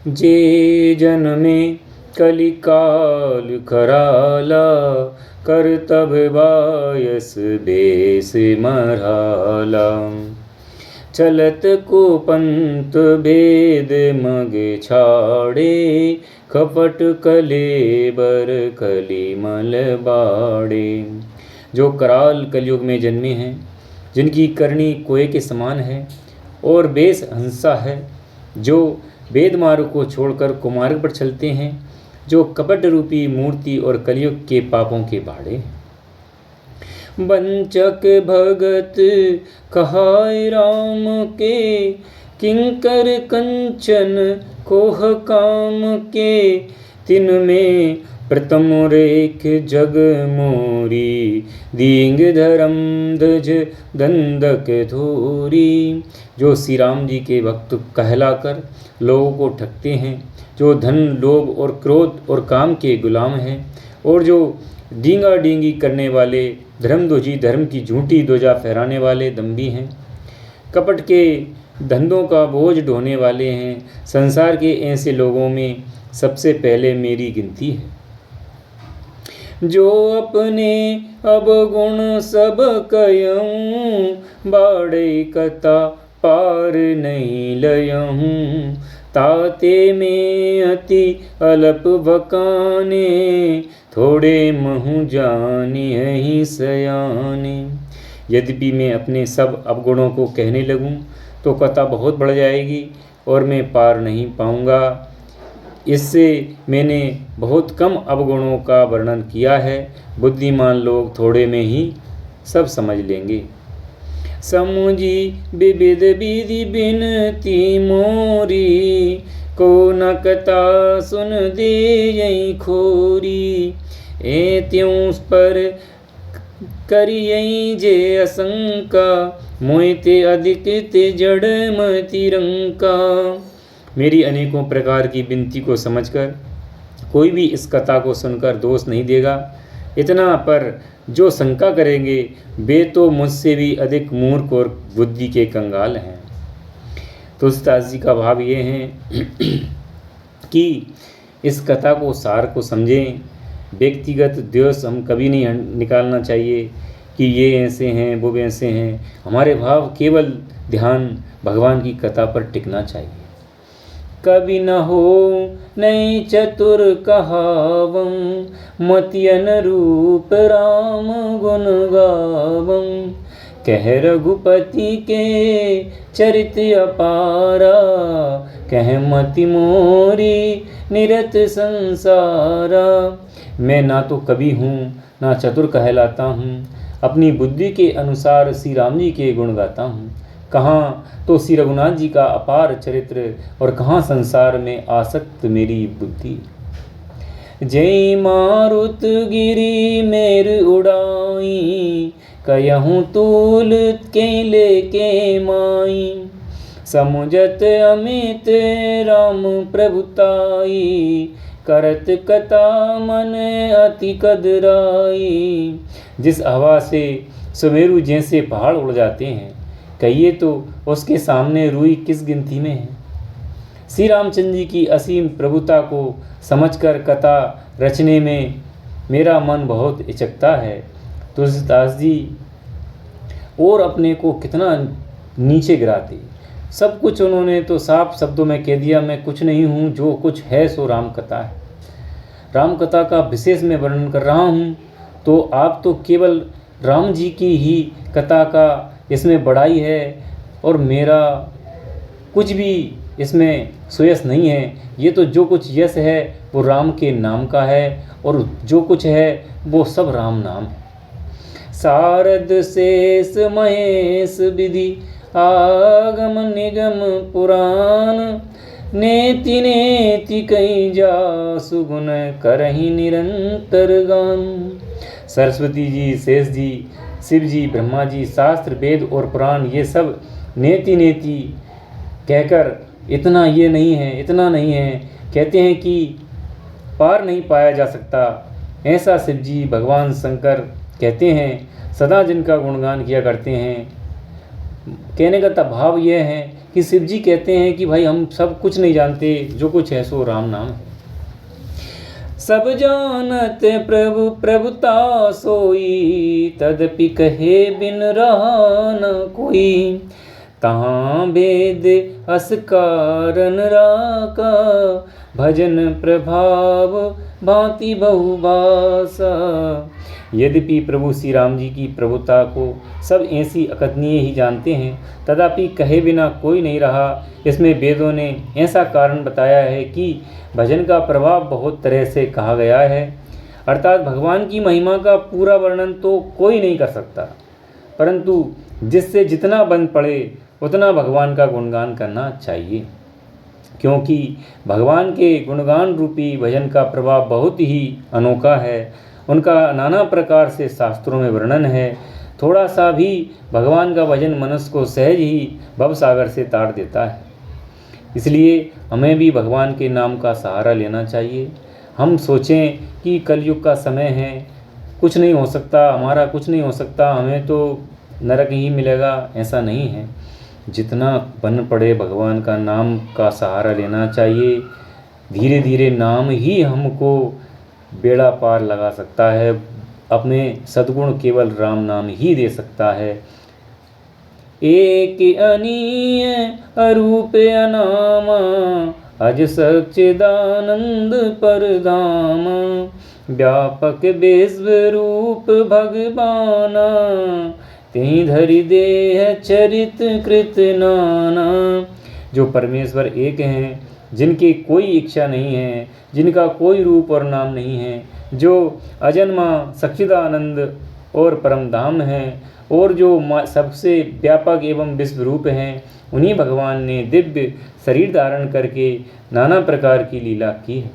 जे जन्मे कलिकाल कराला, करतब बायस बेस मरहाला। चलत को पंत भेद मग छाड़े, कपट कलेबर कलिमल बाड़े। जो कराल कलयुग में जन्मे हैं, जिनकी करनी कोए के समान है और बेस हंसा है, जो वेद मार्ग को छोड़कर कुमार्ग पर चलते हैं, जो कपट रूपी मूर्ति और कलयुग के पापों के बाड़े। बंचक भगत कहाय राम के, किंकर कंचन कोह काम के। तिनमें प्रथम रेख जग मोरी, दींग धर्म ध्वज दंडक धोरी। जो श्री राम जी के भक्त कहलाकर लोगों को ठगते हैं, जो धन लोभ और क्रोध और काम के गुलाम हैं, और जो डींगा डींगी करने वाले धर्मध्वजी धर्म की झूठी ध्वजा फहराने वाले दम्भी हैं, कपट के धंधों का बोझ ढोने वाले हैं। संसार के ऐसे लोगों में सबसे पहले मेरी गिनती है। जो अपने अवगुण सब कयऊँ, बाड़े कथा पार नहीं लयऊँ। ताते में अति अल्प बकाने, थोड़े महु जानी ही सयाने। यद्यपि मैं अपने सब अवगुणों को कहने लगूं तो कथा बहुत बढ़ जाएगी और मैं पार नहीं पाऊंगा। इससे मैंने बहुत कम अवगुणों का वर्णन किया है। बुद्धिमान लोग थोड़े में ही सब समझ लेंगे। समुझी विविध विधि बिनती मोरी, को न कथा सुन दे यही खोरी। ए त्यों पर करियई जे असंका, मोहिते अधिक ते जड़ मति रंका। मेरी अनेकों प्रकार की विनती को समझकर कोई भी इस कथा को सुनकर दोष नहीं देगा। इतना पर जो शंका करेंगे वे तो मुझसे भी अधिक मूर्ख और बुद्धि के कंगाल हैं। तुलसीदास जी का भाव ये है कि इस कथा को सार को समझें। व्यक्तिगत द्वेष हम कभी नहीं निकालना चाहिए कि ये ऐसे हैं वो वैसे हैं। हमारे भाव केवल ध्यान भगवान की कथा पर टिकना चाहिए। कभी न हो नहीं चतुर कहावं, मति अनुरूप राम गुण गावं। कह रघुपति के चरित अपारा, कह मति मोरी निरत संसारा। मैं ना तो कवि हूँ ना चतुर कहलाता हूँ, अपनी बुद्धि के अनुसार श्री राम जी के गुण गाता हूँ। कहाँ तो श्री रघुनाथ जी का अपार चरित्र और कहाँ संसार में आसक्त मेरी बुद्धि। जय मारुत गिरी मेर उड़ाई, कयहूँ तूल के लेके माई। समुझत अमित राम प्रभुताई, करत कथा मन अति कदराई। जिस हवा से सुमेरु जैसे पहाड़ उड़ जाते हैं, कहिए तो उसके सामने रुई किस गिनती में है। श्री रामचंद्र जी की असीम प्रभुता को समझकर कथा रचने में मेरा मन बहुत इचकता है। तुलसीदास जी और अपने को कितना नीचे गिराते। सब कुछ उन्होंने तो साफ शब्दों में कह दिया, मैं कुछ नहीं हूँ, जो कुछ है सो राम कथा है। राम कथा का विशेष मैं वर्णन कर रहा हूँ, तो आप तो केवल राम जी की ही कथा का इसमें बड़ाई है और मेरा कुछ भी इसमें सुयश नहीं है। ये तो जो कुछ यश है वो राम के नाम का है और जो कुछ है वो सब राम नाम है। शारद शेष महेश विधि आगम निगम पुराण, नेति नेति कई जा सुगुण करहि निरंतर गान। सरस्वती जी, शेष जी, शिव जी, ब्रह्मा जी, शास्त्र वेद और पुराण ये सब नेति नेति कहकर इतना ये नहीं है, इतना नहीं है, कहते हैं कि पार नहीं पाया जा सकता। ऐसा शिव जी, भगवान शंकर कहते हैं, सदा जिनका गुणगान किया करते हैं। कहने का भाव यह है कि शिव जी कहते हैं कि भाई हम सब कुछ नहीं जानते, जो कुछ है सो राम नाम है। सब जानत प्रभु प्रभुता सोई, तदपि कहे बिन रहा न कोई। तहाँ वेद अस कारण राका, भजन प्रभाव भांति बहुभाषा। यद्यपि प्रभु श्री राम जी की प्रभुता को सब ऐसी अकथनीय ही जानते हैं, तथापि कहे बिना कोई नहीं रहा। इसमें वेदों ने ऐसा कारण बताया है कि भजन का प्रभाव बहुत तरह से कहा गया है, अर्थात भगवान की महिमा का पूरा वर्णन तो कोई नहीं कर सकता, परंतु जिससे जितना बन पड़े उतना भगवान का गुणगान करना चाहिए, क्योंकि भगवान के गुणगान रूपी भजन का प्रभाव बहुत ही अनोखा है। उनका नाना प्रकार से शास्त्रों में वर्णन है। थोड़ा सा भी भगवान का भजन मनुष्य को सहज ही भवसागर से तार देता है। इसलिए हमें भी भगवान के नाम का सहारा लेना चाहिए। हम सोचें कि कलयुग का समय है, कुछ नहीं हो सकता, हमारा कुछ नहीं हो सकता, हमें तो नरक ही मिलेगा, ऐसा नहीं है। जितना बन पड़े भगवान का नाम का सहारा लेना चाहिए। धीरे धीरे नाम ही हमको बेड़ा पार लगा सकता है, अपने सद्गुण केवल राम नाम ही दे सकता है। एक अनीय अरूप अनामा, अज सच्चिदानंद परधाम। व्यापक विश्व रूप भगवाना, तेहि धरि देह चरित कृत नाना। जो परमेश्वर एक हैं, जिनकी कोई इच्छा नहीं है, जिनका कोई रूप और नाम नहीं है, जो अजन्मा सच्चिदानंद और परमधाम हैं, और जो सबसे व्यापक एवं विश्व रूप हैं, उन्हीं भगवान ने दिव्य शरीर धारण करके नाना प्रकार की लीला की है।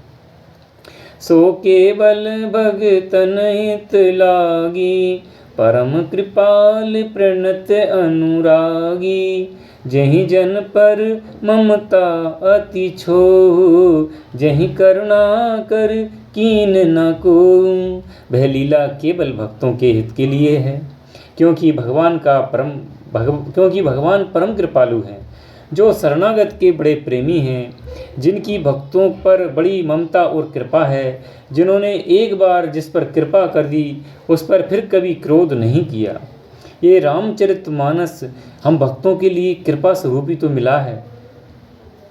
सो केवल भगतन हित लागी, परम कृपाल प्रणत अनुरागी। जहि जन पर ममता अति छो, जहि करुणा कर कीन न को। वह लीला केवल भक्तों के हित के लिए है, क्योंकि भगवान परम कृपालु हैं, जो शरणागत के बड़े प्रेमी हैं, जिनकी भक्तों पर बड़ी ममता और कृपा है, जिन्होंने एक बार जिस पर कृपा कर दी उस पर फिर कभी क्रोध नहीं किया। ये रामचरितमानस हम भक्तों के लिए कृपा स्वरूप ही तो मिला है,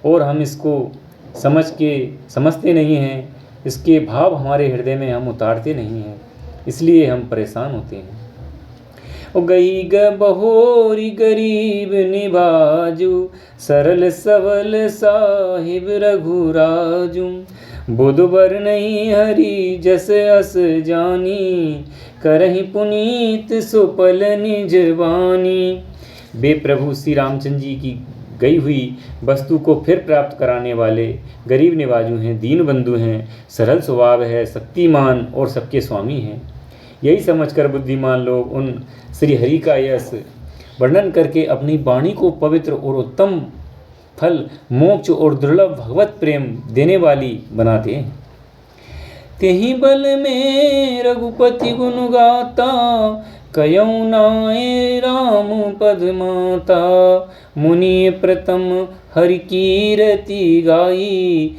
और हम इसको समझते नहीं हैं, इसके भाव हमारे हृदय में हम उतारते नहीं हैं, इसलिए हम परेशान होते हैं। गई बहोरी गरीब निभाजू, सरल सबल साहिब रघुराजू। बुधवर नहीं हरि जस अस जानी, करहि पुनीत सुपल निज वानी। वे प्रभु श्री रामचंद्र जी की गई हुई वस्तु को फिर प्राप्त कराने वाले गरीब निवाजू हैं, दीन बंधु हैं, सरल स्वभाव है, शक्तिमान और सबके स्वामी हैं। यही समझकर बुद्धिमान लोग उन श्री हरि का यश वर्णन करके अपनी वाणी को पवित्र और उत्तम फल, मोक्ष और दुर्लभ भगवत प्रेम देने वाली बनाते हैं। तेहि बल में रघुपति गुण गाता, कयऊ नाय राम पद माता। मुनि प्रथम हरि कीरति गाई,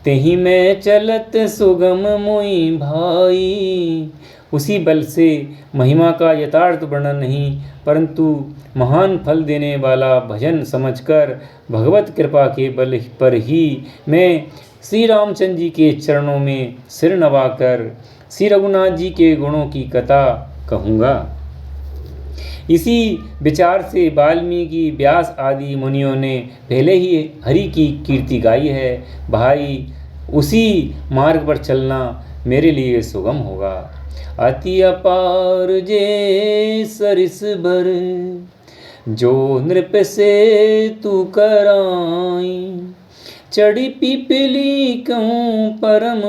तेहि मैं चलत सुगम मुई भाई। उसी बल से महिमा का यथार्थ वर्णन नहीं, परंतु महान फल देने वाला भजन समझकर भगवत कृपा के बल पर ही मैं श्री रामचंद्र जी के चरणों में सिर नवाकर श्री रघुनाथ जी के गुणों की कथा कहूँगा। इसी विचार से वाल्मीकि, व्यास आदि मुनियों ने पहले ही हरि की कीर्ति गाई है। भाई, उसी मार्ग पर चलना मेरे लिए सुगम होगा। अति अपार जे सरिस भर, जो नृप से तू कराई। चढ़ी पीपली कहूँ परम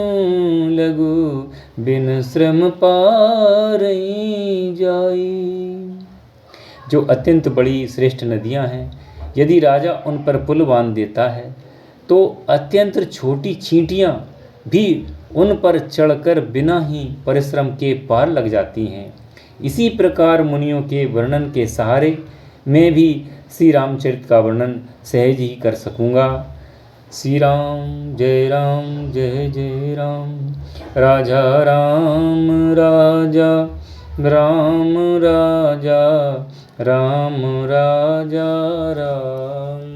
लगु, बिन श्रम पारई जाई। जो अत्यंत बड़ी श्रेष्ठ नदियाँ हैं, यदि राजा उन पर पुल बांध देता है तो अत्यंत छोटी चींटियाँ भी उन पर चढ़कर बिना ही परिश्रम के पार लग जाती हैं। इसी प्रकार मुनियों के वर्णन के सहारे मैं भी श्री रामचरित का वर्णन सहज ही कर सकूँगा। श्री राम जय राम राजा राम राजा राम राजा राम राजा राम।